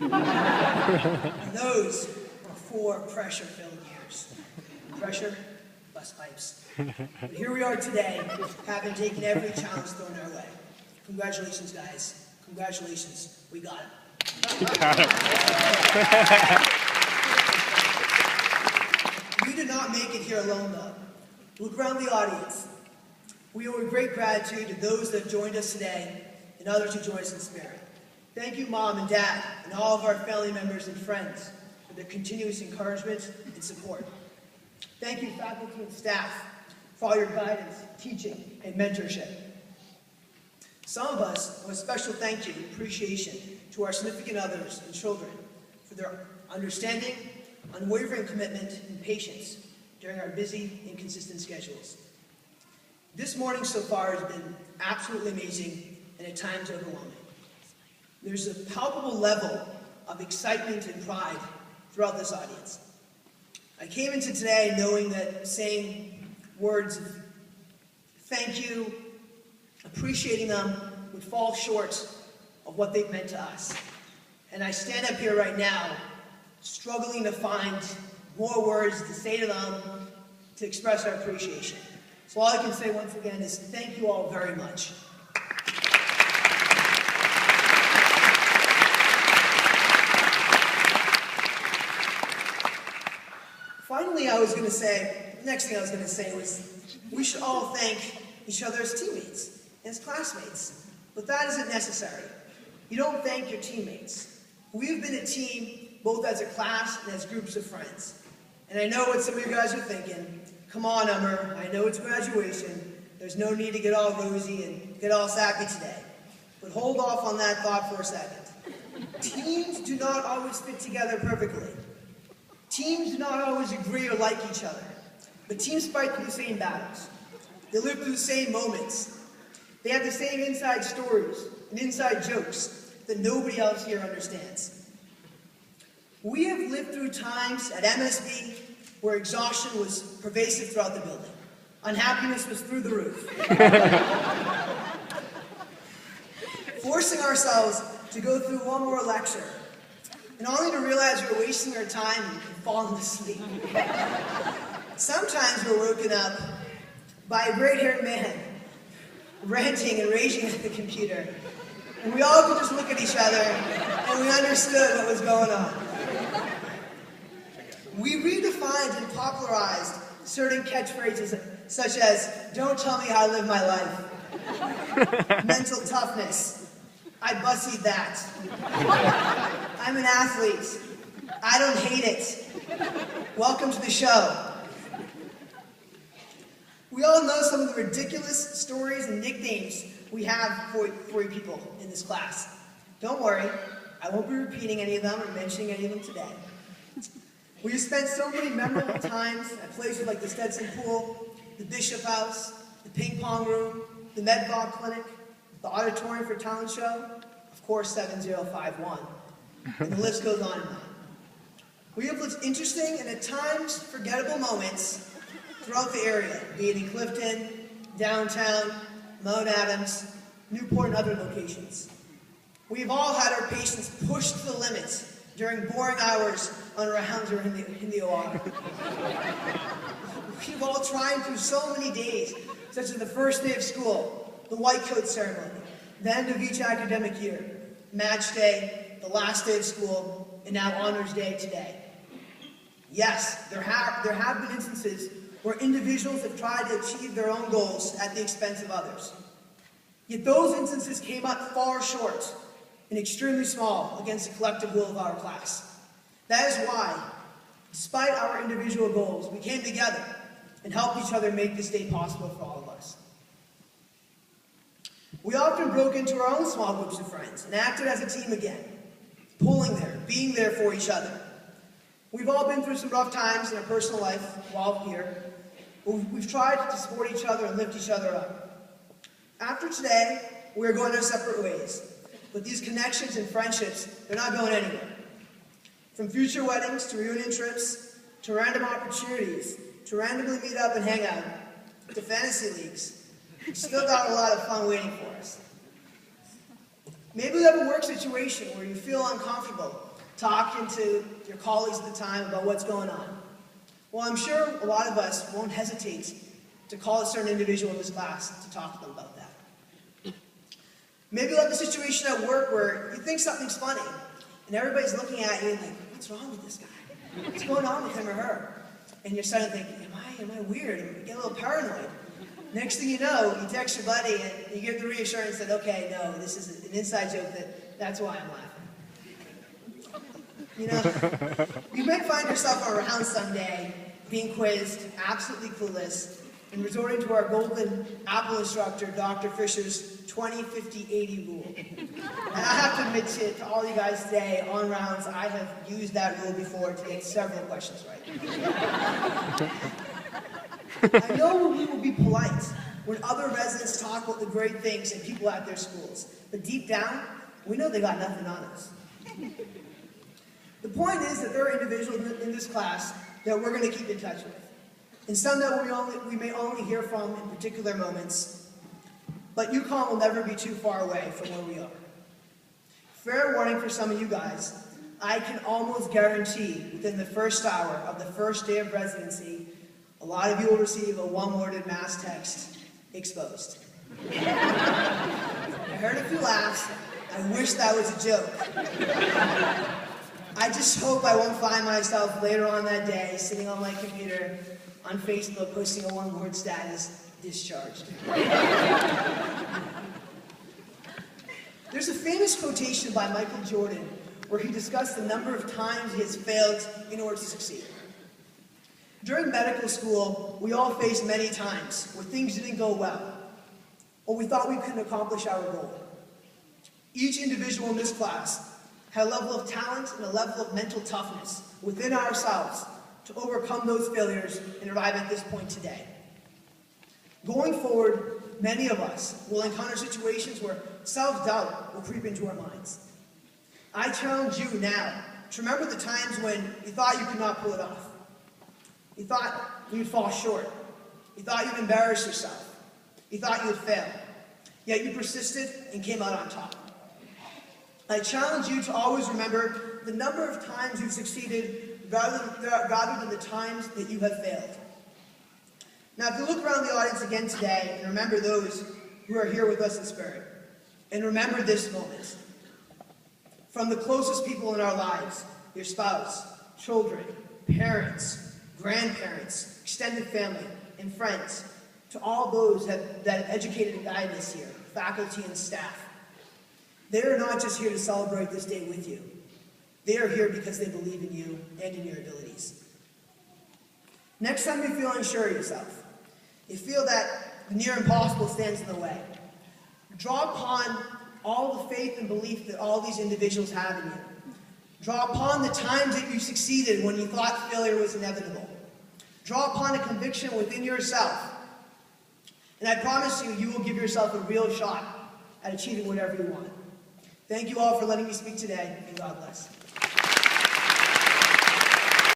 And those were 4 pressure-filled years. Pressure plus pipes. But here we are today, having taken every challenge thrown our way. Congratulations, guys. Congratulations. We got it. We did not make it here alone, though. Look around the audience. We owe a great gratitude to those that have joined us today and others who join us in spirit. Thank you, Mom and Dad, and all of our family members and friends for their continuous encouragement and support. Thank you, faculty and staff, for all your guidance, teaching, and mentorship. Some of us owe a special thank you and appreciation to our significant others and children for their understanding, unwavering commitment, and patience during our busy and consistent schedules. This morning so far has been absolutely amazing and at times overwhelming. There's a palpable level of excitement and pride throughout this audience. I came into today knowing that saying words of thank you, appreciating them, would fall short of what they've meant to us. And I stand up here right now, struggling to find more words to say to them to express our appreciation. So all I can say once again is thank you all very much. Finally, the next thing I was going to say was we should all thank each other as teammates and as classmates. But that isn't necessary. You don't thank your teammates. We've been a team both as a class and as groups of friends. And I know what some of you guys are thinking. Come on, Amar, I know it's graduation. There's no need to get all rosy and get all sappy today. But hold off on that thought for a second. Teams do not always fit together perfectly. Teams do not always agree or like each other. But teams fight through the same battles. They live through the same moments. They have the same inside stories and inside jokes that nobody else here understands. We have lived through times at MSB where exhaustion was pervasive throughout the building. Unhappiness was through the roof. Forcing ourselves to go through one more lecture, and only to realize we were wasting our time and falling asleep. Sometimes we're woken up by a gray-haired man ranting and raging at the computer, and we all could just look at each other and we understood what was going on. We redefined and popularized certain catchphrases such as, "Don't tell me how to live my life," "mental toughness," "I bussied that," "I'm an athlete," "I don't hate it," "Welcome to the show." We all know some of the ridiculous stories and nicknames we have for you people in this class. Don't worry, I won't be repeating any of them or mentioning any of them today. We have spent so many memorable times at places like the Stetson Pool, the Bishop House, the Ping Pong Room, the MedVac Clinic, the Auditorium for Talent Show, of course 7051, and the list goes on and on. We have lived interesting and at times forgettable moments throughout the area, be it in Clifton, downtown, Mount Adams, Newport, and other locations. We've all had our patience pushed to the limit during boring hours on rounds or in the OR. We've all tried through so many days, such as the first day of school, the white coat ceremony, the end of each academic year, match day, the last day of school, and now honors day today. Yes, there have been instances where individuals have tried to achieve their own goals at the expense of others. Yet those instances came up far short and extremely small against the collective will of our class. That is why, despite our individual goals, we came together and helped each other make this day possible for all of us. We often broke into our own small groups of friends and acted as a team again, pulling there, being there for each other. We've all been through some rough times in our personal life while here, but we've tried to support each other and lift each other up. After today, we're going our separate ways, but these connections and friendships, they're not going anywhere. From future weddings to reunion trips, to random opportunities, to randomly meet up and hang out, to fantasy leagues, we've still got a lot of fun waiting for us. Maybe you have a work situation where you feel uncomfortable talking to your colleagues at the time about what's going on. Well, I'm sure a lot of us won't hesitate to call a certain individual in this class to talk to them about that. Maybe you have a situation at work where you think something's funny, and everybody's looking at you like, what's wrong with this guy? What's going on with him or her? And you're starting to think, am I weird? And you get a little paranoid. Next thing you know, you text your buddy and you get the reassurance that, okay, no, this is an inside joke, that's why I'm laughing. You know, you may find yourself around someday being quizzed, absolutely clueless, and resorting to our golden apple instructor, Dr. Fisher's 20, 50, 80 rule. And I have to admit to all you guys today, on rounds, I have used that rule before to get several questions right. I know we will be polite when other residents talk about the great things and people at their schools, but deep down, we know they got nothing on us. The point is that there are individuals in this class that we're going to keep in touch with, and some that we may only hear from in particular moments, but UCOM will never be too far away from where we are. Fair warning for some of you guys, I can almost guarantee within the first hour of the first day of residency, a lot of you will receive a one-worded mass text, exposed. I heard a few laughs. I wish that was a joke. I just hope I won't find myself later on that day sitting on my computer on Facebook posting a one-word status, discharged. There's a famous quotation by Michael Jordan where he discussed the number of times he has failed in order to succeed. During medical school, we all faced many times where things didn't go well, or we thought we couldn't accomplish our goal. Each individual in this class had a level of talent and a level of mental toughness within ourselves to overcome those failures and arrive at this point today. Going forward, many of us will encounter situations where self-doubt will creep into our minds. I challenge you now to remember the times when you thought you could not pull it off. You thought you'd fall short. You thought you'd embarrass yourself. You thought you would fail. Yet you persisted and came out on top. I challenge you to always remember the number of times you've succeeded rather than the times that you have failed. Now, if you look around the audience again today and remember those who are here with us in spirit, and remember this moment, from the closest people in our lives, your spouse, children, parents, grandparents, extended family, and friends, to all those that have educated and guided us here, faculty and staff. They are not just here to celebrate this day with you. They are here because they believe in you and in your abilities. Next time you feel unsure of yourself, you feel that the near impossible stands in the way, draw upon all the faith and belief that all these individuals have in you. Draw upon the times that you succeeded when you thought failure was inevitable. Draw upon a conviction within yourself. And I promise you, you will give yourself a real shot at achieving whatever you want. Thank you all for letting me speak today, and God bless.